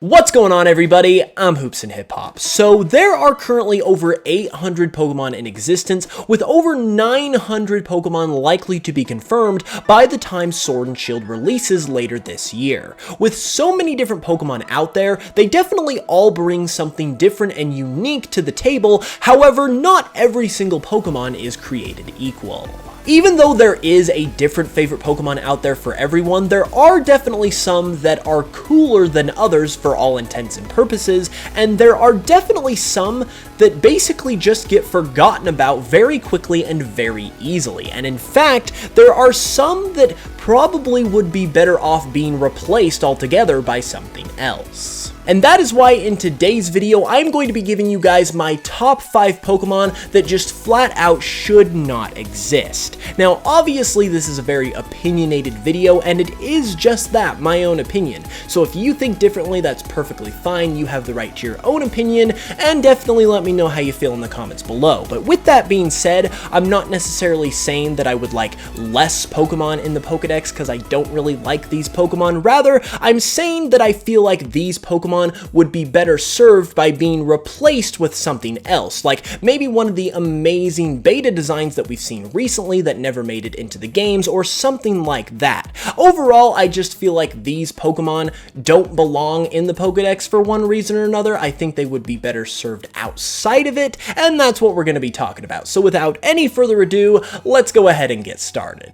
What's going on, everybody? I'm HoopsandHipHop. So there are currently over 800 Pokemon in existence, with over 900 Pokemon likely to be confirmed by the time Sword and Shield releases later this year. With so many different Pokemon out there, they definitely all bring something different and unique to the table. However, not every single Pokemon is created equal. Even though there is a different favorite Pokemon out there for everyone, there are definitely some that are cooler than others for all intents and purposes, and there are definitely some that basically just get forgotten about very quickly and very easily. And in fact, there are some that probably would be better off being replaced altogether by something else. And that is why in today's video, I'm going to be giving you guys my top 5 Pokemon that just flat out should not exist. Now, obviously this is a very opinionated video, and it is just that, my own opinion. So if you think differently, that's perfectly fine. You have the right to your own opinion, and definitely let me know how you feel in the comments below. But with that being said, I'm not necessarily saying that I would like less Pokemon in the Pokedex because I don't really like these Pokemon. Rather, I'm saying that I feel like these Pokemon would be better served by being replaced with something else, like maybe one of the amazing beta designs that we've seen recently that never made it into the games, or something like that. Overall, I just feel like these Pokemon don't belong in the Pokedex for one reason or another. I think they would be better served outside of it, and that's what we're going to be talking about. So without any further ado, let's go ahead and get started.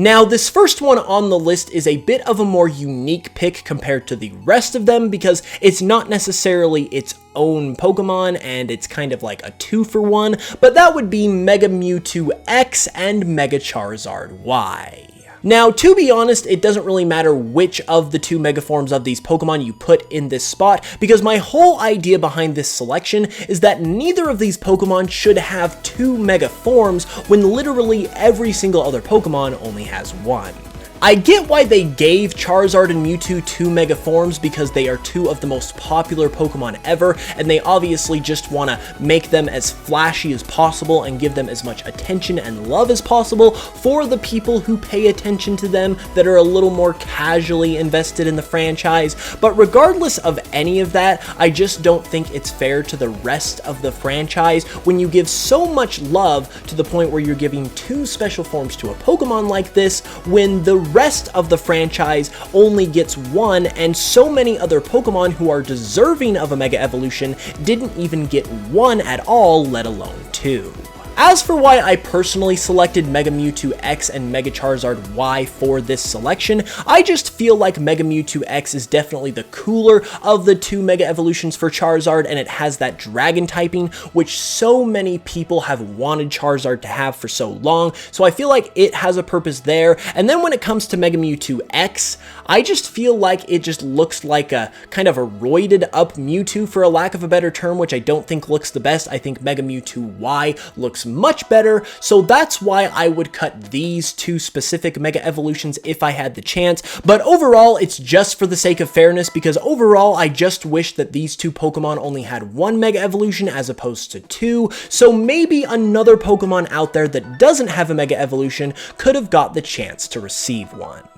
Now, this first one on the list is a bit of a more unique pick compared to the rest of them because it's not necessarily its own Pokemon and it's kind of like a 2-for-1, but that would be Mega Mewtwo X and Mega Charizard Y. Now, to be honest, it doesn't really matter which of the 2 Mega forms of these Pokemon you put in this spot, because my whole idea behind this selection is that neither of these Pokemon should have 2 Mega forms when literally every single other Pokemon only has 1. I get why they gave Charizard and Mewtwo 2 Mega forms because they are 2 of the most popular Pokemon ever, and they obviously just want to make them as flashy as possible and give them as much attention and love as possible for the people who pay attention to them that are a little more casually invested in the franchise. But regardless of any of that, I just don't think it's fair to the rest of the franchise when you give so much love to the point where you're giving 2 special forms to a Pokemon like this when the rest of the franchise only gets 1, and so many other Pokemon who are deserving of a Mega Evolution didn't even get 1 at all, let alone 2. As for why I personally selected Mega Mewtwo X and Mega Charizard Y for this selection, I just feel like Mega Mewtwo X is definitely the cooler of the 2 Mega Evolutions for Charizard, and it has that Dragon typing, which so many people have wanted Charizard to have for so long, so I feel like it has a purpose there. And then when it comes to Mega Mewtwo X, I just feel like it just looks like a kind of a roided up Mewtwo, for a lack of a better term, which I don't think looks the best. I think Mega Mewtwo Y looks much better, so that's why I would cut these 2 specific Mega Evolutions if I had the chance. But overall, it's just for the sake of fairness, because overall, I just wish that these 2 Pokemon only had 1 Mega Evolution as opposed to 2, so maybe another Pokemon out there that doesn't have a Mega Evolution could have got the chance to receive one.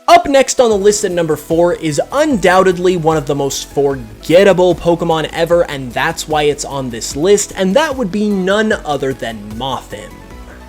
Up next on the list at number 4 is undoubtedly one of the most forgettable Pokemon ever, and that's why it's on this list, and that would be none other than Mothim.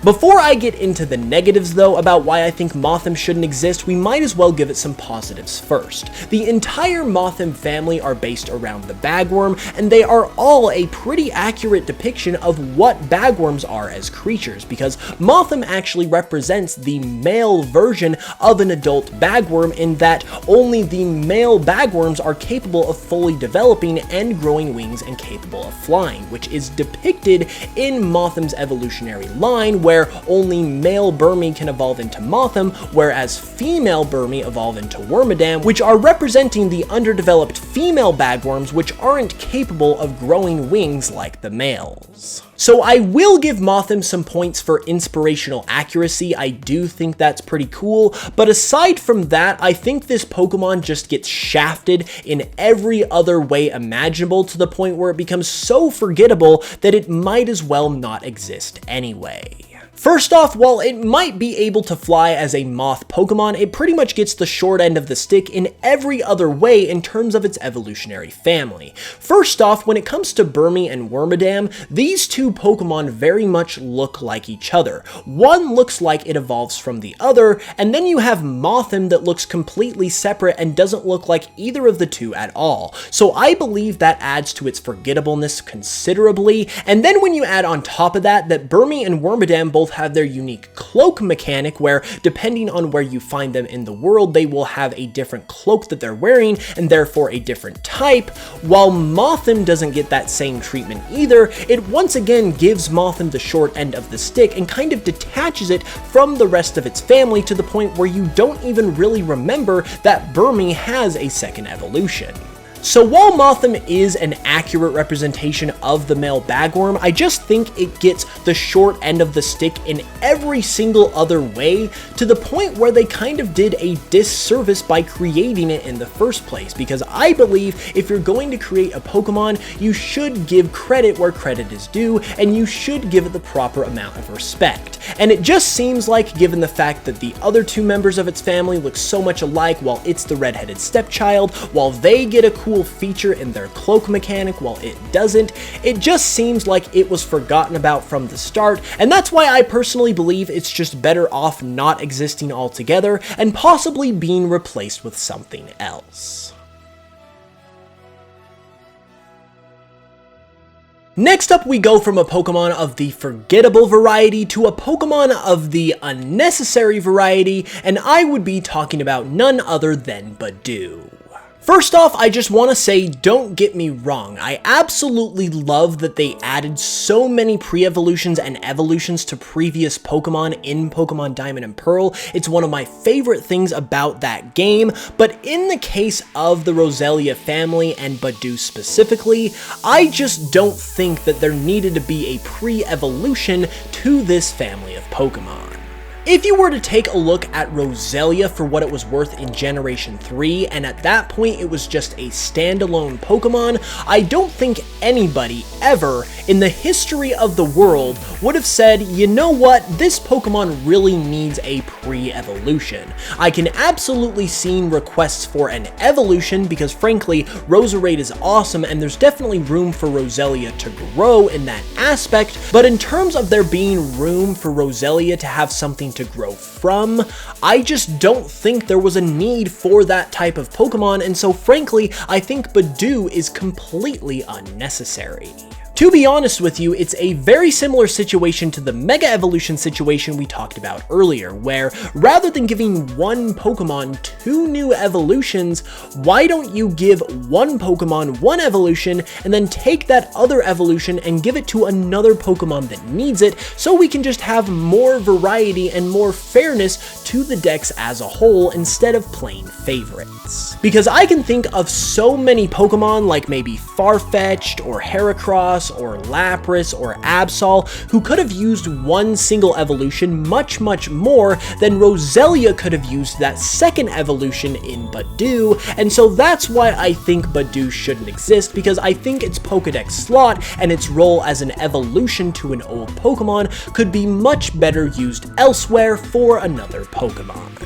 Before I get into the negatives though about why I think Mothim shouldn't exist, we might as well give it some positives first. The entire Mothim family are based around the bagworm, and they are all a pretty accurate depiction of what bagworms are as creatures, because Mothim actually represents the male version of an adult bagworm, in that only the male bagworms are capable of fully developing and growing wings and capable of flying, which is depicted in Mothim's evolutionary line, where where only male Burmy can evolve into Mothim, whereas female Burmy evolve into Wormadam, which are representing the underdeveloped female bagworms which aren't capable of growing wings like the males. So I will give Mothim some points for inspirational accuracy. I do think that's pretty cool, but aside from that, I think this Pokemon just gets shafted in every other way imaginable to the point where it becomes so forgettable that it might as well not exist anyway. First off, while it might be able to fly as a moth Pokemon, it pretty much gets the short end of the stick in every other way in terms of its evolutionary family. First off, when it comes to Burmy and Wormadam, these two Pokemon very much look like each other. One looks like it evolves from the other, and then you have Mothim that looks completely separate and doesn't look like either of the two at all. So I believe that adds to its forgettableness considerably, and then when you add on top of that Burmy and Wormadam both have their unique cloak mechanic where, depending on where you find them in the world, they will have a different cloak that they're wearing and therefore a different type. While Mothim doesn't get that same treatment either, it once again gives Mothim the short end of the stick and kind of detaches it from the rest of its family to the point where you don't even really remember that Burmy has a second evolution. So while Mothim is an accurate representation of the male bagworm, I just think it gets the short end of the stick in every single other way, to the point where they kind of did a disservice by creating it in the first place, because I believe if you're going to create a Pokemon, you should give credit where credit is due, and you should give it the proper amount of respect. And it just seems like, given the fact that the other two members of its family look so much alike while it's the redheaded stepchild, while they get a cool feature in their cloak mechanic while it doesn't, it just seems like it was forgotten about from the start, and that's why I personally believe it's just better off not existing altogether and possibly being replaced with something else. Next up, we go from a Pokemon of the forgettable variety to a Pokemon of the unnecessary variety, and I would be talking about none other than Badou. First off, I just want to say, don't get me wrong, I absolutely love that they added so many pre-evolutions and evolutions to previous Pokemon in Pokemon Diamond and Pearl. It's one of my favorite things about that game, but in the case of the Roselia family and Badou specifically, I just don't think that there needed to be a pre-evolution to this family of Pokemon. If you were to take a look at Roselia for what it was worth in Generation 3, and at that point it was just a standalone Pokemon, I don't think anybody ever in the history of the world would have said, you know what, this Pokemon really needs a pre-evolution. I can absolutely see requests for an evolution because frankly, Roserade is awesome and there's definitely room for Roselia to grow in that aspect, but in terms of there being room for Roselia to have something to grow from, I just don't think there was a need for that type of Pokemon, and so frankly, I think Badou is completely unnecessary. To be honest with you, it's a very similar situation to the Mega Evolution situation we talked about earlier, where rather than giving one Pokemon two new evolutions, why don't you give one Pokemon one evolution and then take that other evolution and give it to another Pokemon that needs it, so we can just have more variety and more fairness to the decks as a whole instead of playing favorites. Because I can think of so many Pokemon like maybe Farfetch'd or Heracross or Lapras or Absol who could have used one single evolution much more than Roselia could have used that second evolution in Badou, and so that's why I think Badou shouldn't exist, because I think its Pokedex slot and its role as an evolution to an old Pokemon could be much better used elsewhere for another Pokemon.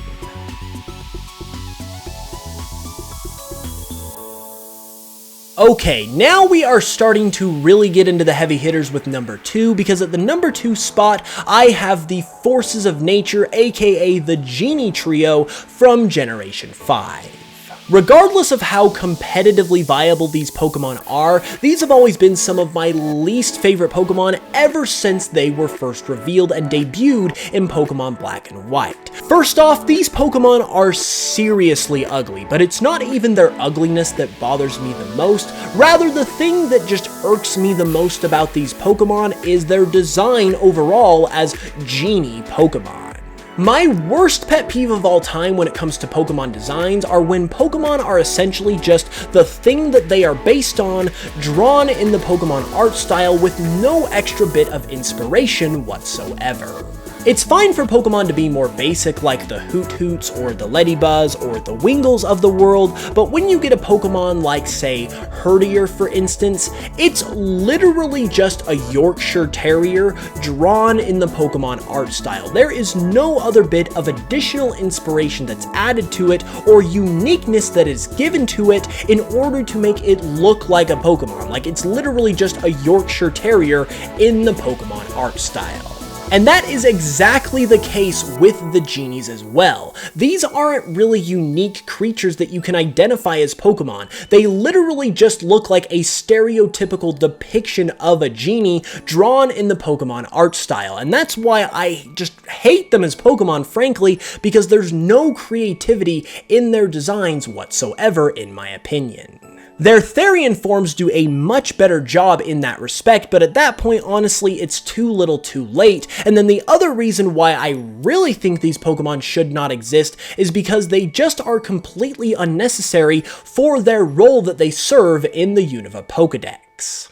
Okay, now we are starting to really get into the heavy hitters with number 2, because at the number 2 spot, I have the Forces of Nature, aka the Genie Trio from Generation 5. Regardless of how competitively viable these Pokemon are, these have always been some of my least favorite Pokemon ever since they were first revealed and debuted in Pokemon Black and White. First off, these Pokemon are seriously ugly, but it's not even their ugliness that bothers me the most. Rather, the thing that just irks me the most about these Pokemon is their design overall as genie Pokemon. My worst pet peeve of all time when it comes to Pokemon designs are when Pokemon are essentially just the thing that they are based on, drawn in the Pokemon art style with no extra bit of inspiration whatsoever. It's fine for Pokemon to be more basic like the Hoothoots or the Ladybuzz or the Wingles of the world, but when you get a Pokemon like, say, Herdier for instance, it's literally just a Yorkshire Terrier drawn in the Pokemon art style. There is no other bit of additional inspiration that's added to it or uniqueness that is given to it in order to make it look like a Pokemon. Like, it's literally just a Yorkshire Terrier in the Pokemon art style. And that is exactly the case with the genies as well. These aren't really unique creatures that you can identify as Pokemon. They literally just look like a stereotypical depiction of a genie drawn in the Pokemon art style. And that's why I just hate them as Pokemon, frankly, because there's no creativity in their designs whatsoever, in my opinion. Their Therian forms do a much better job in that respect, but at that point, honestly, it's too little too late. And then the other reason why I really think these Pokemon should not exist is because they just are completely unnecessary for their role that they serve in the Unova Pokedex.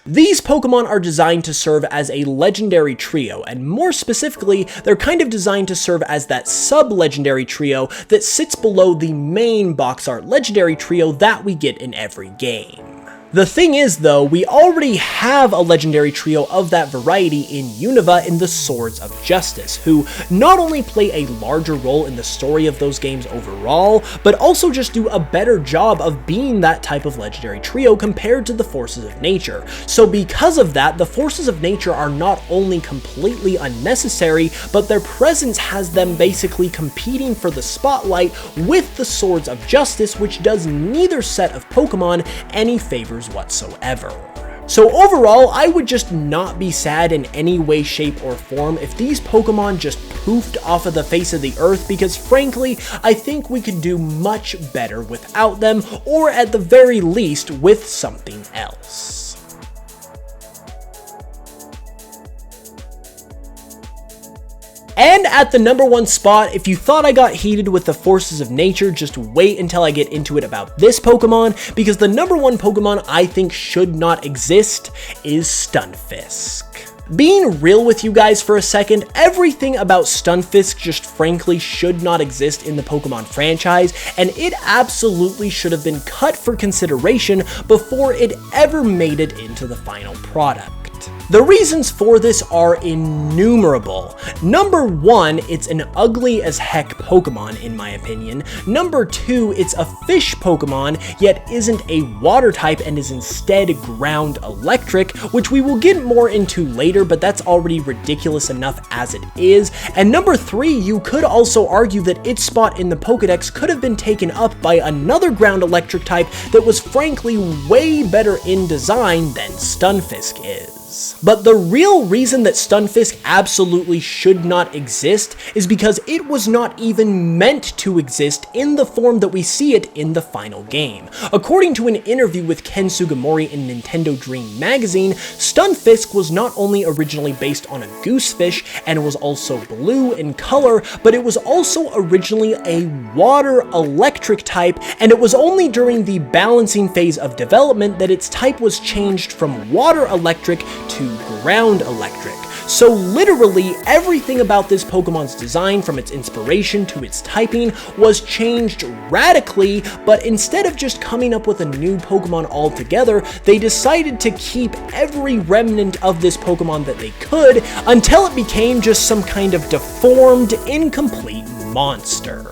These Pokemon are designed to serve as a legendary trio, and more specifically, they're kind of designed to serve as that sub-legendary trio that sits below the main box art legendary trio that we get in every game. The thing is though, we already have a legendary trio of that variety in Unova in the Swords of Justice, who not only play a larger role in the story of those games overall, but also just do a better job of being that type of legendary trio compared to the Forces of Nature. So because of that, the Forces of Nature are not only completely unnecessary, but their presence has them basically competing for the spotlight with the Swords of Justice, which does neither set of Pokemon any favors whatsoever. So overall, I would just not be sad in any way, shape, or form if these Pokemon just poofed off of the face of the earth, because frankly, I think we could do much better without them, or at the very least, with something else. And at the #1 spot, if you thought I got heated with the Forces of Nature, just wait until I get into it about this Pokemon, because the #1 Pokemon I think should not exist is Stunfisk. Being real with you guys for a second, everything about Stunfisk just frankly should not exist in the Pokemon franchise, and it absolutely should have been cut for consideration before it ever made it into the final product. The reasons for this are innumerable. #1, it's an ugly as heck Pokemon in my opinion. #2, it's a fish Pokemon, yet isn't a water type and is instead ground electric, which we will get more into later, but that's already ridiculous enough as it is. And #3, you could also argue that its spot in the Pokedex could have been taken up by another ground electric type that was frankly way better in design than Stunfisk is. But the real reason that Stunfisk absolutely should not exist is because it was not even meant to exist in the form that we see it in the final game. According to an interview with Ken Sugimori in Nintendo Dream magazine, Stunfisk was not only originally based on a goosefish and was also blue in color, but it was also originally a water electric type, and it was only during the balancing phase of development that its type was changed from water electric to ground electric. So literally everything about this Pokemon's design, from its inspiration to its typing, was changed radically, but instead of just coming up with a new Pokemon altogether, they decided to keep every remnant of this Pokemon that they could until it became just some kind of deformed, incomplete monster.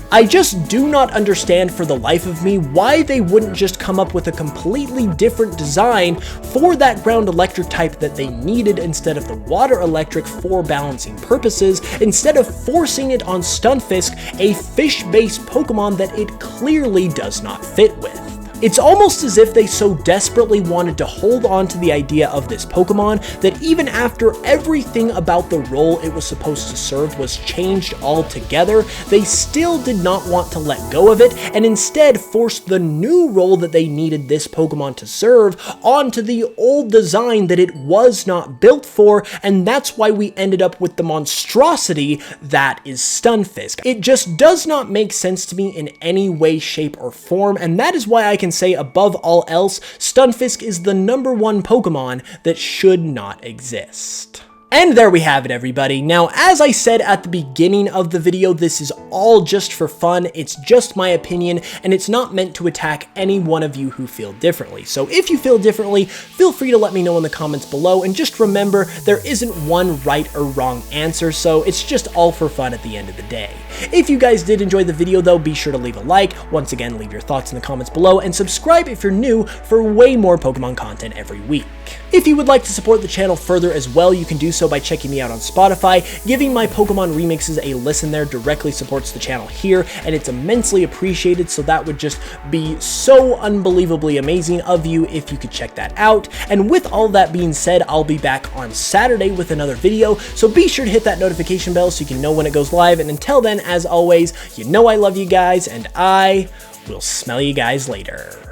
I just do not understand for the life of me why they wouldn't just come up with a completely different design for that ground electric type that they needed instead of the water electric for balancing purposes, instead of forcing it on Stunfisk, a fish-based Pokemon that it clearly does not fit with. It's almost as if they so desperately wanted to hold on to the idea of this Pokemon that even after everything about the role it was supposed to serve was changed altogether, they still did not want to let go of it and instead forced the new role that they needed this Pokemon to serve onto the old design that it was not built for, and that's why we ended up with the monstrosity that is Stunfisk. It just does not make sense to me in any way, shape, or form, and that is why I can say above all else, Stunfisk is the #1 Pokemon that should not exist. And there we have it, everybody. Now, as I said at the beginning of the video, this is all just for fun. It's just my opinion, and it's not meant to attack any one of you who feel differently. So if you feel differently, feel free to let me know in the comments below, and just remember, there isn't one right or wrong answer, so it's just all for fun at the end of the day. If you guys did enjoy the video though, be sure to leave a like. Once again, leave your thoughts in the comments below, and subscribe if you're new for way more Pokemon content every week. If you would like to support the channel further as well, you can do so by checking me out on Spotify. Giving my Pokemon remixes a listen there directly supports the channel here, and it's immensely appreciated, so that would just be so unbelievably amazing of you if you could check that out. And with all that being said, I'll be back on Saturday with another video, so be sure to hit that notification bell so you can know when it goes live, and until then, as always, you know I love you guys, and I will smell you guys later.